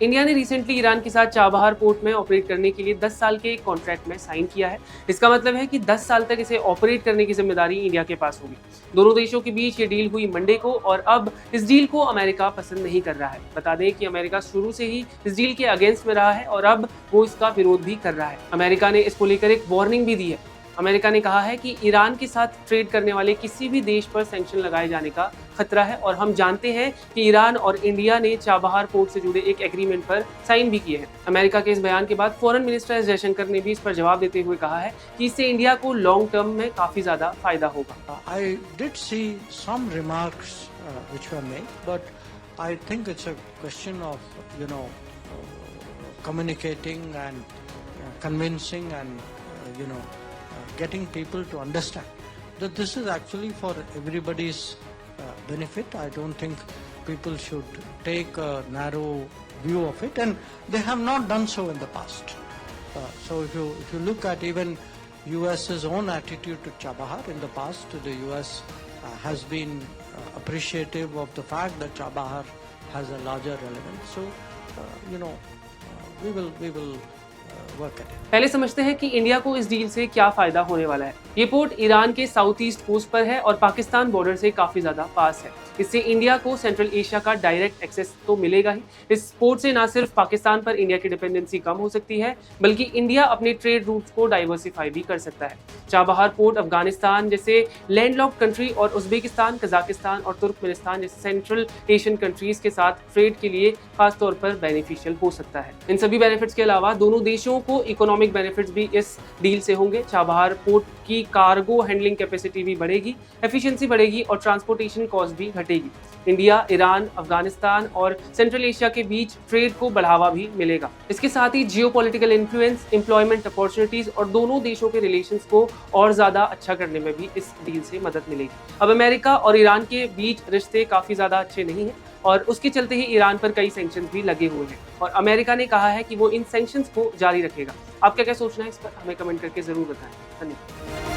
India ने recently Iran के साथ चाबहार पोर्ट में ऑपरेट करने के लिए 10 साल के एक कॉन्ट्रैक्ट में साइन किया है। इसका मतलब है कि 10 साल तक इसे ऑपरेट करने की जिम्मेदारी इंडिया के पास होगी। दोनों देशों के बीच ये डील हुई मंडे को और अब इस डील को अमेरिका पसंद नहीं कर रहा है। बता दें कि अमेरिका शुरू से ही इस डील के अगेंस्ट में रहा है और अब वो इसका विरोध भी कर रहा है। अमेरिका ने इसको लेकर एक वार्निंग भी दी है। अमेरिका ने कहा है कि ईरान के साथ ट्रेड करने वाले किसी भी देश पर सैंक्शन लगाए जाने का खतरा है और हम जानते हैं कि ईरान और इंडिया ने चाबहार पोर्ट से जुड़े एक एग्रीमेंट पर साइन भी किए हैं। अमेरिका के इस बयान के बाद फॉरेन मिनिस्टर एस जयशंकर ने भी इस पर जवाब देते हुए कहा है कि इससे इंडिया को लॉन्ग टर्म में काफी ज्यादा फायदा होगा। I did see some remarks which were made, but I think it's a question of communicating and convincing and getting people to understand that this is actually for everybody's benefit. I don't think people should take a narrow view of it, and they have not done so in the past. So if you look at even US's own attitude to Chabahar in the past, the US has been appreciative of the fact that Chabahar has a larger relevance. So we will work at it. पहले समझते हैं कि India को इस deal से क्या फायदा होने वाला है। ये पोर्ट ईरान के साउथ ईस्ट कोस्ट पर है और पाकिस्तान बॉर्डर से काफी ज्यादा पास है। इससे इंडिया को सेंट्रल एशिया का डायरेक्ट एक्सेस तो मिलेगा ही। इस पोर्ट से न सिर्फ पाकिस्तान पर इंडिया की डिपेंडेंसी कम हो सकती है, बल्कि इंडिया अपने ट्रेड रूट्स को डाइवर्सिफाई भी कर सकता है। चाबहार पोर्ट अफगानिस्तान जैसे लैंडलॉक्ड कंट्री और उज्बेकिस्तान, कजाकिस्तान और तुर्कमेनिस्तान जैसे सेंट्रल एशियन कंट्रीज के साथ ट्रेड के लिए खास तौर पर बेनिफिशियल हो सकता है। इन सभी बेनिफिट्स के अलावा दोनों देशों को इकोनॉमिक बेनिफिट्स भी इस डील से होंगे। चाबहार पोर्ट की कार्गो हैंडलिंग कैपेसिटी भी बढ़ेगी, एफिशिएंसी बढ़ेगी और ट्रांसपोर्टेशन कॉस्ट भी घटेगी। इंडिया, ईरान, अफगानिस्तान और सेंट्रल एशिया के बीच ट्रेड को बढ़ावा भी मिलेगा। इसके साथ ही जियोपॉलिटिकल इन्फ्लुएंस, एम्प्लॉयमेंट अपॉर्चुनिटीज और दोनों देशों के रिलेशंस को और ज्यादा अच्छा करने में भी इस डील से मदद मिलेगी। अब अमेरिका और ईरान के बीच रिश्ते काफी ज्यादा अच्छे नहीं हैं और उसके चलते ही ईरान पर कई सैंक्शंस भी लगे हुए हैं और अमेरिका ने कहा है कि वो इन सैंक्शंस को जारी रखेगा। आपका क्या सोचना है इस पर? हमें कमेंट करके जरूर बताएं। धन्यवाद।